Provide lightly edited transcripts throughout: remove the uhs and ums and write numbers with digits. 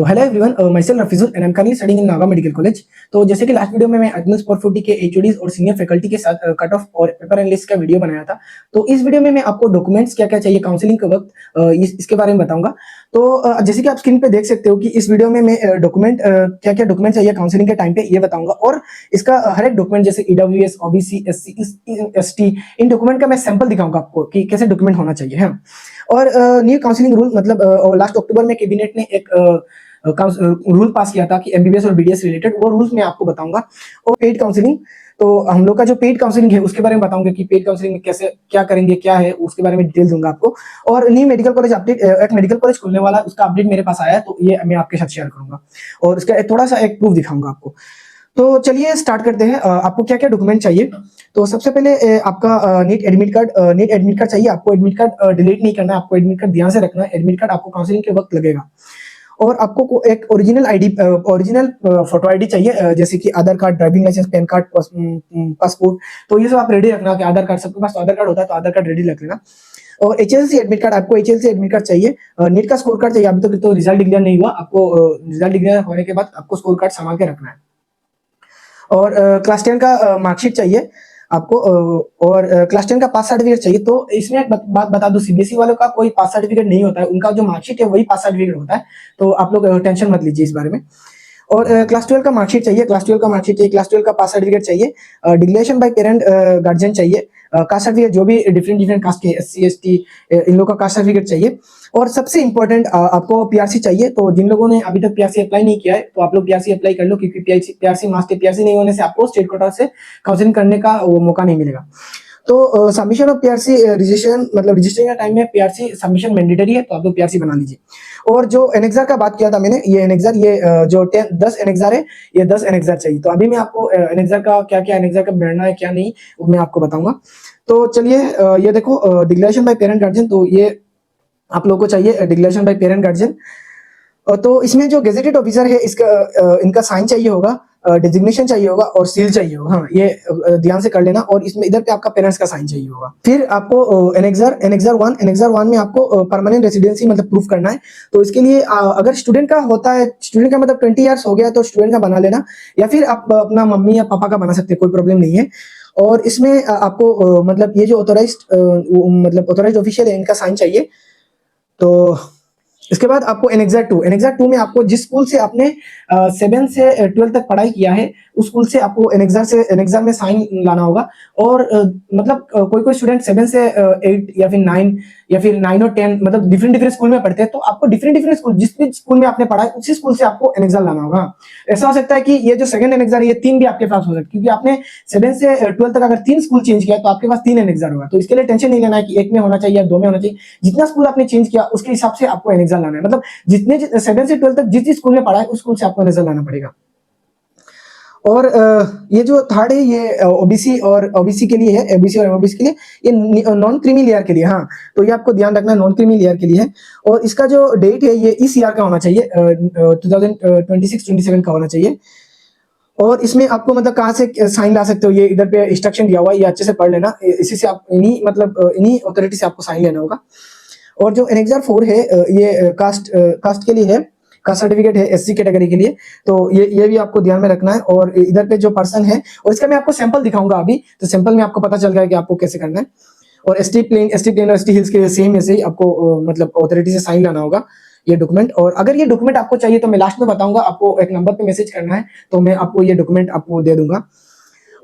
तो hello everyone, myself Rafijul and I am currently studying in Naga medical college. तो जैसे कि लास्ट वीडियो में मैं एडमिशन 440 के एचओडीज और सीनियर फैकल्टी के साथ कट ऑफ और पेपर एंड लिस्ट का वीडियो बनाया था। तो इस वीडियो में मैं आपको डॉक्यूमेंट्स क्या-क्या चाहिए काउंसलिंग के वक्त इसके बारे में बताऊंगा। तो जैसे कि आप स्क्रीन पे देख सकते हो कि इस वीडियो में मैं क्या-क्या डॉक्यूमेंट चाहिए काउंसलिंग के टाइम पे ये बताऊंगा और इसका हर एक डॉक्यूमेंट जैसे ईडब्ल्यूएस, ओबीसी, एससी, एसटी इन डॉक्यूमेंट का मैं सैंपल दिखाऊंगा आपको कि कैसे डॉक्यूमेंट होना चाहिए है। और न्यू काउंसलिंग रूल मतलब लास्ट अक्टूबर में कैबिनेट ने एक रूल पास किया था कि एमबीबीएस और बीडीएस रिलेटेड, वो रूल्स मैं आपको बताऊंगा। और पेड काउंसलिंग, तो हम लोग का जो पेड काउंसलिंग है उसके बारे में बताऊंगा कि पेड काउंसलिंग में कैसे क्या करेंगे, क्या है उसके बारे में डिटेल दूंगा आपको। और न्यू मेडिकल कॉलेज अपडेट, एक मेडिकल कॉलेज खुलने वाला उसका अपडेट मेरे पास आया है, तो ये मैं आपके साथ शेयर करूंगा और इसका थोड़ा सा एक प्रूफ दिखाऊंगा आपको। तो चलिए स्टार्ट करते हैं। आपको क्या क्या डॉक्यूमेंट चाहिए। तो सबसे पहले आपका नीट एडमिट कार्ड चाहिए। आपको एडमिट कार्ड डिलीट नहीं करना है, आपको एडमिट कार्ड ध्यान से रखना है। एडमिट कार्ड आपको काउंसलिंग के वक्त लगेगा। और आपको एक ओरिजिनल फोटो आईडी चाहिए, जैसे कि Aadhaar card, driving licence, PAN card, passport. तो ये सब आप रेडी रखना कि आधार कार्ड, सबके पास तो आधार कार्ड होता है तो आधार कार्ड रेडी रख लेना। और एचएलसी एडमिट कार्ड, आपको एचएलसी एडमिट कार्ड चाहिए। नीट का स्कोर कार्ड चाहिए। अभी तक तो रिजल्ट डिक्लेयर नहीं हुआ, आपको रिजल्ट डिक्लेयर होने के बाद आपको स्कोर कार्ड संभाल के रखना है। और क्लास 10 का मार्कशीट चाहिए आपको। और क्लास 10 का पास सर्टिफिकेट चाहिए। तो इसमें एक बात बता दूं, सीबीएसई वालों का कोई पास सर्टिफिकेट नहीं होता है, उनका जो मार्कशीट है वही पास सर्टिफिकेट होता है। तो आप लोग टेंशन मत लीजिए इस बारे में। और क्लास 12 का मार्कशीट चाहिए, क्लास 12 का मार्कशीट चाहिए, क्लास 12 का पास सर्टिफिकेट चाहिए। डिक्लेरेशन बाय पेरेंट गार्जियन चाहिए। कास्ट सर्टिफिकेट, जो भी डिफरेंट कास्ट के एससी एसटी इन लोगों का कास्ट सर्टिफिकेट चाहिए। और सबसे इंपॉर्टेंट आपको पीआरसी चाहिए। तो जिन लोगों ने अभी तक पीआरसी अप्लाई नहीं किया है तो आप लोग पीआरसी अप्लाई कर लो, क्योंकि पीआरसी मास्टर पीआरसी नहीं होने से आपको स्टेट कोटा से काउंसलिंग करने का वो मौका नहीं मिलेगा। तो सबमिशन ऑफ पीआरसी रजिस्ट्रेशन, मतलब रजिस्ट्रेशन का टाइम में पीआरसी सबमिशन मैंडेटरी है, तो आप लोग पीआरसी बना लीजिए। और जो एनेक्सर का बात किया था मैंने, ये एनेक्सर, ये जो 10 एनेक्सर है, ये 10 एनेक्सर चाहिए। तो अभी मैं आपको एनेक्सर का क्या एनेक्सर का बढ़ना है क्या नहीं वो मैं आपको बताऊंगा। तो चलिए ये देखो, डिक्लेरेशन बाय पेरेंट गार्जियन, तो ये आप लोगों को चाहिए डिक्लेरेशन बाय पेरेंट गार्जियन। तो इसमें जो गेजेटेड ऑफिसर है इसका इनका साइन चाहिए होगा, डिजिग्नेशन चाहिए होगा और सील चाहिए होगा। हाँ, ये ध्यान से कर लेना। और इसमें इधर पे आपका पेरेंट्स का साइन चाहिए होगा। फिर आपको एनेक्सर 1 में आपको परमानेंट रेसिडेंसी मतलब प्रूफ करना है। तो इसके लिए अगर स्टूडेंट का होता है, स्टूडेंट का मतलब 20 ईयर्स हो गया तो स्टूडेंट का बना लेना, या फिर आप अपना मम्मी या पापा का बना सकते हैं, कोई प्रॉब्लम नहीं है। और इसमें आपको मतलब ये जो ऑथोराइज्ड ऑफिशियल है इनका साइन चाहिए। तो इसके बाद आपको एनेक्सर 2 में आपको जिस स्कूल से आपने 7 से 12 तक पढ़ाई किया है उस स्कूल से आपको एनेक्सर में साइन लाना होगा। और मतलब कोई स्टूडेंट 7 से 8 या फिर 9 या फिर 9 और 10 मतलब डिफरेंट स्कूल में पढ़ते हैं, तो आपको डिफरेंट स्कूल, जिस भी स्कूल में आपने पढ़ा है उसी स्कूल से आपको एनेक्सर लाना होगा। ऐसा हो सकता है कि ये जो सेकंड एनेक्सर है ये 3 भी आपके पास हो सकता है, क्योंकि आपने 7 से 12 तक अगर 3 स्कूल चेंज किया तो आपके पास 3 एनेक्सर होगा। तो इसके लिए टेंशन नहीं लेना है कि एक में होना चाहिए या 2 में होना चाहिए। जितना स्कूल आपने चेंज किया उसके हिसाब से आपको एनेक्सर लाना है। मतलब जितने 7 से 12 तक जिस स्कूल में पढ़ा है उस स्कूल से आपको एनेक्सर लाना पड़ेगा। और ये जो थर्ड है ये ओबीसी के लिए है, ओबीसी और एमओबीसी के लिए, ये नॉन क्रीमी लेयर के लिए। हाँ, तो ये आपको ध्यान रखना, नॉन क्रीमी लेयर के लिए है। और इसका जो डेट है ये इस ईयर का होना चाहिए, 2026-27 का होना चाहिए। और इसमें आपको मतलब कहाँ से साइन ला सकते हो, ये इधर पे इंस्ट्रक्शन दिया हुआ है, ये अच्छे से पढ़ लेना। इसी से आप इन्हीं अथॉरिटी से आपको साइन लेना होगा। और जो एनेक्सर 4 है ये कास्ट के लिए है, कास्ट सर्टिफिकेट है एससी कैटेगरी के लिए। तो ये भी आपको ध्यान में रखना है। और इधर पे जो पर्सन है, और इसका मैं आपको सैंपल दिखाऊंगा अभी, तो सैंपल में आपको पता चल गया कि आपको कैसे करना है। और एसटी प्लेन और एसटी हिल्स के लिए सेम ऐसे ही आपको मतलब अथॉरिटी से साइन लाना होगा ये डॉक्यूमेंट। और अगर ये डॉक्यूमेंट आपको चाहिए तो मैं लास्ट में बताऊंगा, आपको एक नंबर पे मैसेज करना है तो मैं आपको ये डॉक्यूमेंट आपको दे दूंगा।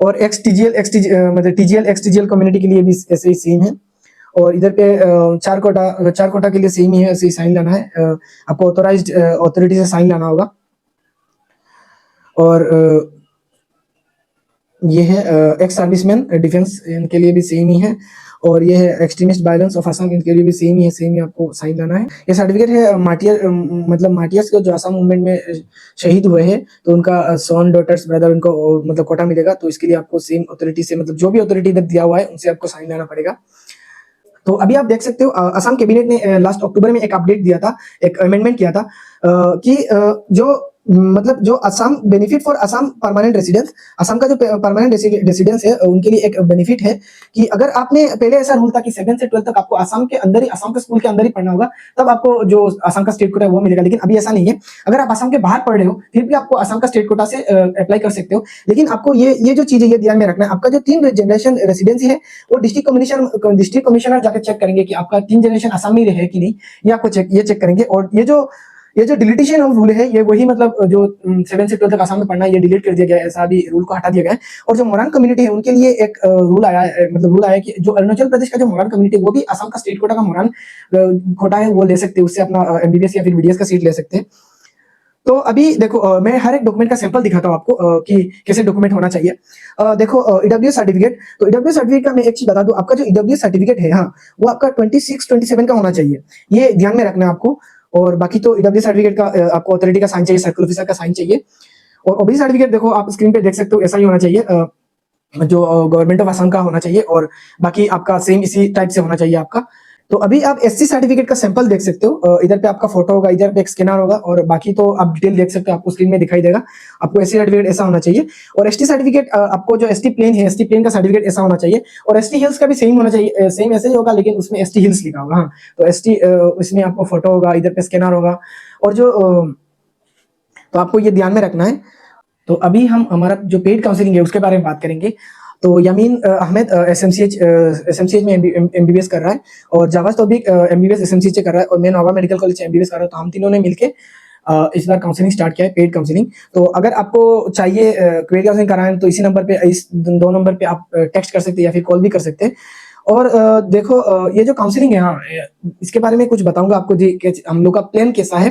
और मतलब टीजीएल कम्युनिटी के लिए भी ऐसे ही सेम है। और इधर पे चार कोटा के लिए सेम ही है, ऐसे ही साइन लाना है। आपको ऑथोराइज्ड अथॉरिटी से साइन लाना होगा। और ये है एक्स सर्विसमैन डिफेंस, इनके लिए भी सेम ही है। और ये है एक्सट्रीमिस्ट वायलेंस ऑफ असम, इनके लिए भी सेम ही है, सेम ही आपको साइन लाना है। ये सर्टिफिकेट है मार्टियर्स को जो असम मूवमेंट में शहीद हुए हैं, तो उनका सन, डॉटर्स, ब्रदर, उनको मतलब कोटा मिलेगा। तो इसके लिए आपको सेम अथॉरिटी से, मतलब जो भी अथॉरिटी इधर दिया हुआ है उनसे आपको साइन लाना पड़ेगा। तो अभी आप देख सकते हो असम कैबिनेट ने लास्ट अक्टूबर में एक अपडेट दिया था, एक अमेंडमेंट किया था कि जो मतलब जो Assam benefit for Assam permanent residence, Assam का जो परमानेंट रेसिडेंस है उनके लिए एक बेनिफिट है कि अगर आपने पहले ऐसा रूल था कि 7 से 12 तक आपको असम के अंदर ही, असम के स्कूल के अंदर ही पढ़ना होगा, तब आपको जो असम का स्टेट कोटा है वो मिलेगा। लेकिन अभी ऐसा नहीं है, अगर आप असम के बाहर पढ़ रहे हो फिर भी आपको असम का स्टेट कोटा से अप्लाई कर सकते हो। लेकिन आपको ये जो चीज है ये ध्यान में रखना है, आपका जो 3 जनरेशन रेसिडेंसी है वो डिस्ट्रिक्ट कमिश्नर जाकर चेक करेंगे कि आपका 3 जनरेशन असम में है कि नहीं, ये आपको चेक करेंगे। और ये जो डिलीटेशन ऑफ रूल है ये वही मतलब जो 7 से 12 तक आसाम में पढ़ना है ये डिलीट कर दिया गया है, ऐसा भी रूल को हटा दिया गया है। और जो मोरान कम्युनिटी है उनके लिए एक रूल आया है, मतलब रूल आया है कि जो अरुणाचल प्रदेश का जो मोरान कम्युनिटी वो भी असम का स्टेट कोटा का मोरान कोटा है वो ले सकते हैं, उससे अपना एमबीबीएस या फिर बीडीएस का सीट ले सकते हैं। तो अभी देखो मैं हर एक डॉक्यूमेंट का सैंपल दिखाता हूँ आपको कि कैसे डॉक्यूमेंट होना चाहिए। देखो ईडब्ल्यू सर्टिफिकेट, तो ईडब्ल्यू सर्टिफिकेट का मैं एक चीज बता दूं, आपका जो ईडब्ल्यू सर्टिफिकेट है हाँ वो आपका 26-27 का होना चाहिए, ये ध्यान में रखना है आपको। और बाकी तो ईडब्ल्यू सर्टिफिकेट का आपको अथॉरिटी का साइन चाहिए, सर्कल ऑफिसर का साइन चाहिए। और ओबीसी सर्टिफिकेट देखो आप स्क्रीन पे देख सकते हो ऐसा ही होना चाहिए, जो गवर्नमेंट ऑफ असम का होना चाहिए। और बाकी आपका सेम इसी टाइप से होना चाहिए आपका। तो अभी आप एससी सर्टिफिकेट का सैंपल देख सकते हो, इधर पे आपका फोटो होगा, इधर पे एक स्कैनर होगा, और बाकी तो आप डिटेल देख सकते हो, आपको स्क्रीन में दिखाई देगा। आपको एससी सर्टिफिकेट ऐसा होना चाहिए। और एसटी सर्टिफिकेट आपको जो एसटी प्लेन है, एसटी प्लेन का सर्टिफिकेट ऐसा होना चाहिए। और एसटी हिल्स का भी सेम होना चाहिए, सेम ऐसे ही होगा लेकिन उसमें एसटी हिल्स लिखा होगा। हाँ तो एसटी इसमें आपको फोटो होगा, इधर पे स्कैनर होगा। और जो तो आपको ये ध्यान में रखना है। तो अभी हम हमारा जो पेड काउंसलिंग है उसके बारे में बात करेंगे। तो यमीन अहमद एसएमसीएच में एमबीबीएस कर रहा है, और जावाज तौफीक एमबीबीएस एसएमसीएच से कर रहा है, और मैं नोवा मेडिकल कॉलेज से एमबीबीएस कर रहा हूँ। तो हम तीनों ने मिलके इस बार काउंसलिंग स्टार्ट किया है, पेड काउंसलिंग। तो अगर आपको चाहिए पेड काउंसलिंग कराएं तो इसी नंबर पे, इस 2 नंबर पे आप टेक्स्ट कर सकते हैं या फिर कॉल भी कर सकते हैं। और देखो ये जो काउंसलिंग है हाँ इसके बारे में कुछ बताऊंगा आपको जी कि हम लोग का प्लान कैसा है।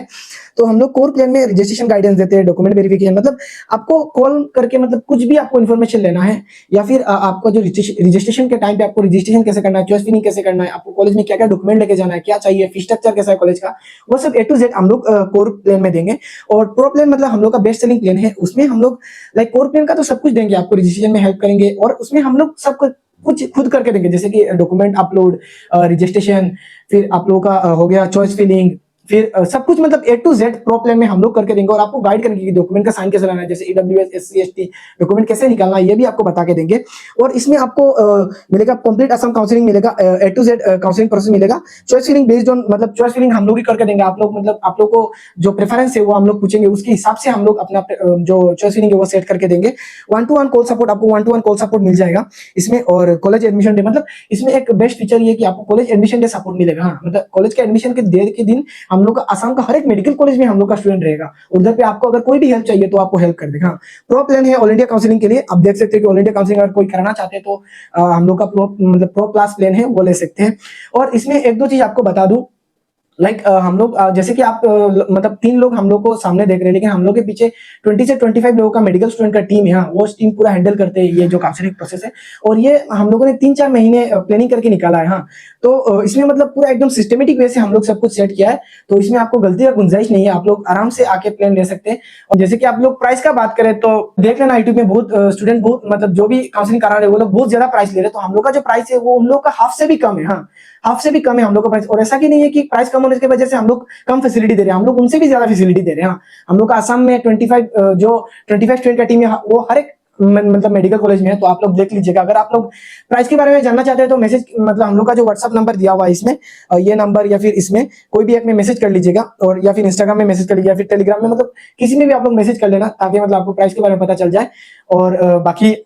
तो हम लोग कोर प्लान में रजिस्ट्रेशन गाइडेंस देते हैं, डॉक्यूमेंट वेरिफिकेशन, मतलब आपको कॉल करके मतलब कुछ भी आपको इन्फॉर्मेशन लेना है, या फिर आपका जो रजिस्ट्रेशन के टाइम पे आपको रजिस्ट्रेशन कैसे करना है, चॉइस फिलिंग कैसे करना है, आपको कॉलेज में क्या क्या डॉक्यूमेंट लेके जाना है, क्या चाहिए, फीस स्ट्रक्चर कैसा है कॉलेज का, वो सब A to Z हम लोग कोर प्लान में देंगे। और प्रो प्लान मतलब हम लोग का बेस्ट सेलिंग प्लान है, उसमें हम लोग लाइक कोर प्लान का तो सब कुछ देंगे आपको, रजिस्ट्रेशन में हेल्प करेंगे, और उसमें हम लोग सब कुछ खुद करके देंगे, जैसे कि डॉक्यूमेंट अपलोड, रजिस्ट्रेशन, फिर आप लोगों का हो गया चॉइस फिलिंग, फिर सब कुछ मतलब A to Z pro plan में हम लोग करके देंगे। और आपको गाइड करेंगे कि डॉक्यूमेंट का साइन कैसे लाना है, जैसे ईडब्ल्यूएस एससी एसटी डॉक्यूमेंट कैसे निकालना है, ये भी आपको बता के देंगे। और इसमें आपको मिलेगा कंप्लीट असम काउंसलिंग मिलेगा, A to Z counselling process मिलेगा। चॉइस फिलिंग बेस्ड ऑन, मतलब चॉइस फिलिंग हम लोग ही करके देंगे, आप लोग मतलब आप लोग को जो प्रेफरेंस है वो हम लोग पूछेंगे, उसके हिसाब से हम लोग अपना जो चॉइस फिलिंग है वो सेट करके देंगे। 1-to-1 कॉल सपोर्ट, आपको 1-to-1 कॉल सपोर्ट मिल जाएगा इसमें। और कॉलेज एडमिशन डे, मतलब इसमें एक बेस्ट फीचर ये है कि आपको कॉलेज एडमिशन डे सपोर्ट मिलेगा। हाँ मतलब कॉलेज के एडमिशन के डे के दिन हम लोग का असम का हर एक मेडिकल कॉलेज में हम लोग का स्टूडेंट रहेगा, उधर पे आपको अगर कोई भी हेल्प चाहिए तो आपको हेल्प कर देगा। हाँ प्रो प्लान है ऑल इंडिया काउंसलिंग के लिए, आप देख सकते हैं कि ऑल इंडिया काउंसलिंग अगर कोई कराना चाहते हैं तो हम लोग का प्रो क्लास प्लान है वो ले सकते हैं। और इसमें एक दो चीज आपको बता दूं, लाइक हम लोग जैसे कि आप मतलब 3 लोग हम लोग को सामने देख रहे हैं, लेकिन हम लोग के पीछे 20 से 25 लोगों का मेडिकल स्टूडेंट का टीम है। हाँ वो टीम पूरा हैंडल करते हैं ये जो काउंसलिंग प्रोसेस है, और ये हम लोगों ने 3-4 महीने प्लानिंग करके निकाला है। हाँ तो इसमें मतलब पूरा एकदम सिस्टमेटिक वे से हम लोग सब कुछ सेट किया है, तो इसमें आपको गलती का गुंजाइश नहीं है, आप लोग आराम से आके प्लान ले सकते हैं। और जैसे कि आप लोग प्राइस का बात करें तो देख लेना यूट्यूब में बहुत स्टूडेंट बहुत मतलब जो भी काउंसलिंग करा रहे हैं वो लोग बहुत ज्यादा प्राइस ले रहे हैं, तो हम लोग का जो प्राइस है वो उन लोग का हाफ से भी कम है। हाँ हाफ से भी कम है हम लोग का प्राइस। और ऐसा कि नहीं है कि प्राइस कम होने की वजह से हम लोग कम फैसिलिटी दे रहे हैं, हम लोग उनसे भी ज्यादा फैसिलिटी दे रहे हैं। हाँ हम लोग का आसाम में 25 जो 25 स्टूडेंट का टीम है वो हर एक मतलब मेडिकल कॉलेज में है, तो आप लोग देख लीजिएगा। अगर आप लोग प्राइस के बारे में जानना चाहते हैं तो मैसेज, मतलब हम लोग का जो व्हाट्सअप नंबर दिया हुआ है इसमें, ये नंबर या फिर इसमें कोई भी एक में मैसेज कर लीजिएगा, और या फिर इंस्टाग्राम में मैसेज कर लीजिएगा, या फिर टेलीग्राम में, मतलब किसी में भी आप लोग मैसेज कर लेना, ताकि मतलब आपको प्राइस के बारे में पता चल जाए। और बाकी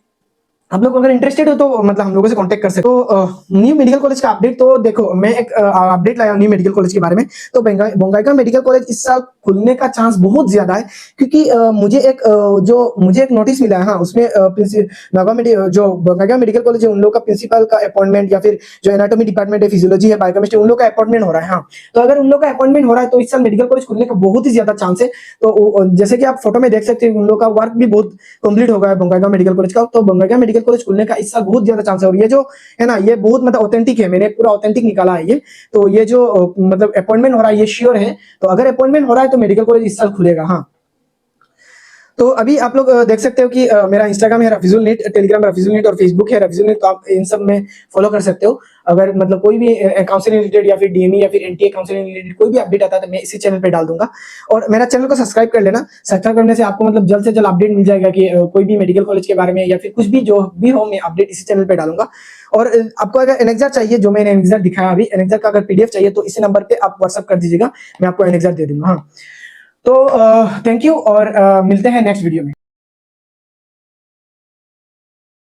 आप लोग अगर इंटरेस्टेड हो तो मतलब हम लोगों से कांटेक्ट कर सकते हो। तो न्यू मेडिकल कॉलेज का अपडेट, तो देखो मैं एक अपडेट लाया न्यू मेडिकल कॉलेज के बारे में। तो बोंगाईगांव मेडिकल कॉलेज इस साल खुलने का चांस बहुत ज्यादा है, क्योंकि मुझे एक नोटिस मिला है। हाँ उसमें जो बोंगाईगांव मेडिकल कॉलेज है उन लोग का प्रिंसिपल का अपॉइंटमेंट, या फिर जो एनाटॉमी डिपार्टमेंट है, फिजियोलॉजी है, बायोकेमिस्ट्री, उन लोग का अपॉइंटमेंट हो रहा है। हाँ तो अगर उन लोग का अपॉइंटमेंट हो रहा है तो इस साल मेडिकल कॉलेज खुलने का बहुत ही ज्यादा चांस है। तो जैसे कि आप फोटो में देख सकते हैं उन लोग का वर्क भी बहुत कंप्लीट हो गया है बोंगाईगांव मेडिकल कॉलेज का। तो बोंगाईगांव मेडिकल कॉलेज खुलने का इस साल बहुत ज्यादा चांस है। और ये जो है ना ये बहुत मतलब ऑथेंटिक है, मैंने पूरा ऑथेंटिक निकाला है ये। तो ये जो मतलब अपॉइंटमेंट हो रहा है ये श्योर है। तो अगर अपॉइंटमेंट हो रहा है तो मेडिकल कॉलेज इस साल खुलेगा। हाँ तो अभी आप लोग देख सकते हो कि मेरा इंस्टाग्राम है रफीजुल नीट, टेलीग्राम रफीजुल नीट, और फेसबुक है रफीजुल नीट, तो आप इन सब में फॉलो कर सकते हो। अगर मतलब कोई भी काउंसलिंग रिलेटेड या फिर डीएमई या फिर एनटीए काउंसलिंग रिलेटेड कोई भी अपडेट आता है तो मैं इसी चैनल पे डाल दूंगा। और मेरा चैनल को सब्सक्राइब कर लेना। सब्सक्राइब करने से आपको मतलब जल्द से जल्द अपडेट मिल जाएगा कि कोई भी मेडिकल कॉलेज के बारे में या फिर कुछ भी जो भी हो, मैं अपडेट इसी चैनल पे डालूंगा। और आपको अगर एनेक्जर चाहिए, जो मैंने एनेक्जर दिखाया अभी, एनेक्जर का अगर पीडीएफ चाहिए तो इसी नंबर पे आप व्हाट्सअप कर दीजिएगा, मैं आपको एनेक्जर दे दूंगा। हाँ, तो थैंक यू और मिलते हैं नेक्स्ट वीडियो में।